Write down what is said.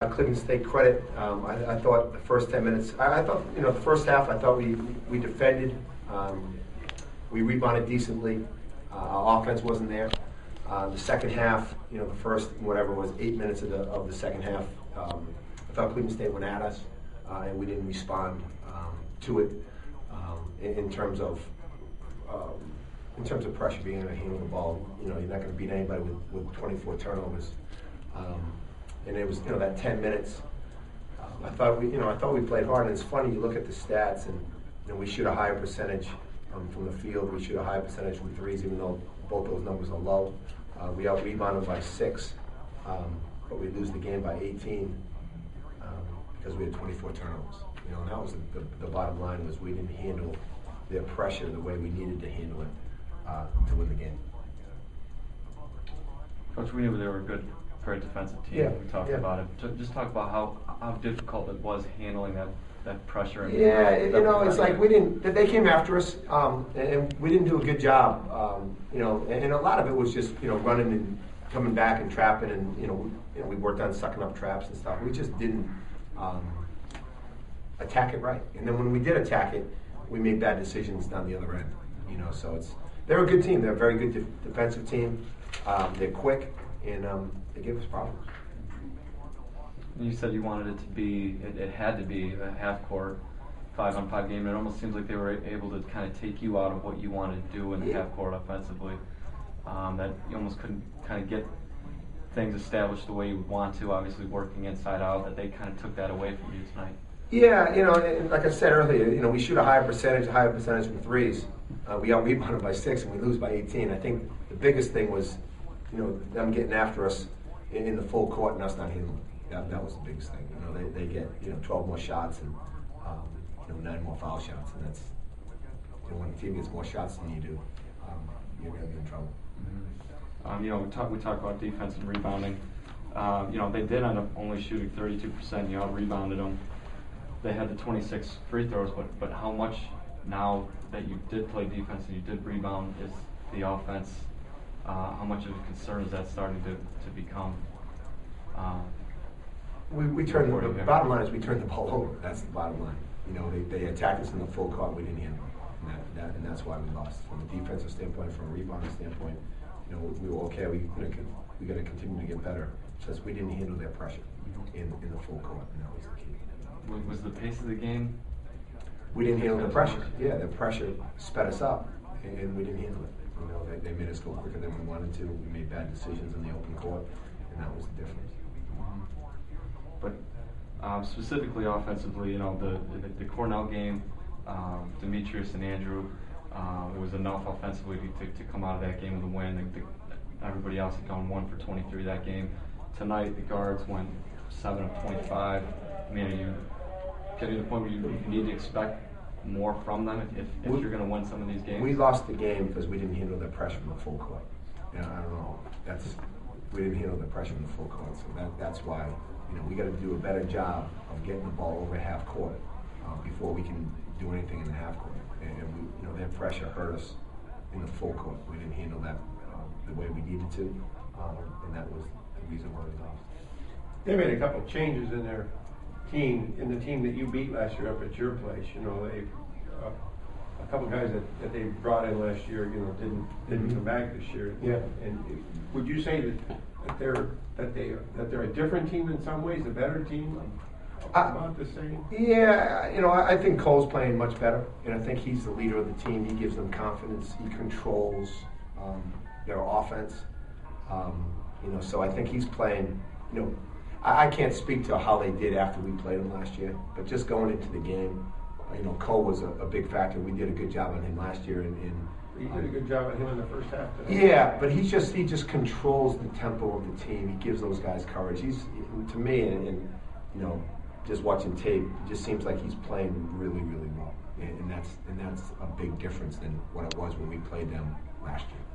Cleveland State credit. I thought the first 10 minutes, I thought, the first half, I thought we defended. We rebounded decently. Our offense wasn't there. The second half, the first, whatever it was, 8 minutes of the second half, I thought Cleveland State went at us, and we didn't respond to it in terms of pressure, being able to handle the ball. You're not going to beat anybody with 24 turnovers. And it was, that 10 minutes. I thought we played hard. And it's funny, you look at the stats, and we shoot a higher percentage from the field. We shoot a higher percentage from threes, even though both those numbers are low. We out-rebounded by 6, but we lose the game by 18 because we had 24 turnovers. And that was the bottom line, was we didn't handle their pressure the way we needed to handle it to win the game. Coach, we knew they were a great defensive team. Yeah, we talked about it. Just talk about how difficult it was handling that pressure. And it's like they came after us, and we didn't do a good job. And a lot of it was just running and coming back and trapping, and we worked on sucking up traps and stuff. We just didn't attack it right. And then when we did attack it, we made bad decisions down the other end. So they're a good team. They're a very good defensive team. They're quick, and they give us problems. You said you wanted it to be, it had to be a half-court, 5-on-5 game. It almost seems like they were able to kind of take you out of what you wanted to do in the half-court offensively. That you almost couldn't kind of get things established the way you would want to, obviously working inside out, that they kind of took that away from you tonight. Yeah, and like I said earlier, we shoot a higher percentage from threes. We out-rebounded by 6 and we lose by 18. I think the biggest thing was, them getting after us in the full court and us not handling it. That was the biggest thing. They get 12 more shots and 9 more foul shots, and that's when a team gets more shots than you do, you're going to be in trouble. Mm-hmm. We talk about defense and rebounding. They did end up only shooting 32%. You out-rebounded them. They had the 26 free throws, but how much now that you did play defense and you did rebound is the offense? How much of a concern is that starting to become? The bottom line is we turned the ball over. That's the bottom line. They attacked us in the full court. We didn't handle it, and that's why we lost. From a defensive standpoint, from a rebounding standpoint, we were okay. We got to continue to get better. Just we didn't handle their pressure in the full court, and that was the key. Was the pace of the game? We didn't handle the pressure. Yeah, the pressure sped us up, and we didn't handle it. They made us go quicker than we wanted to. We made bad decisions in the open court, and that was the difference. But specifically offensively, the Cornell game, Demetrius and Andrew, it was enough offensively to come out of that game with a win. Everybody else had gone 1 for 23 that game. Tonight, the guards went 7 of 25. I mean, are you getting to the point where you need to expect more from them if you're going to win some of these games? We lost the game because we didn't handle the pressure from the full court. I don't know. We didn't handle the pressure from the full court, so that's why we got to do a better job of getting the ball over half court before we can do anything in the half court. And their pressure hurt us in the full court. We didn't handle that the way we needed to, and that was the reason why we lost. They made a couple of changes in their team, in the team that you beat last year up at your place. They a couple of guys that they brought in last year, didn't come back this year. Yeah. And would you say that they're a different team in some ways, a better team, about the same? Yeah, I think Cole's playing much better, and I think he's the leader of the team. He gives them confidence. He controls their offense. So I think he's playing. I can't speak to how they did after we played them last year, but just going into the game, Cole was a big factor. We did a good job on him last year. You did a good job on him in the first half. Yeah, but he just controls the tempo of the team. He gives those guys courage. He's, to me, and just watching tape, it just seems like he's playing really, really well, and that's a big difference than what it was when we played them last year.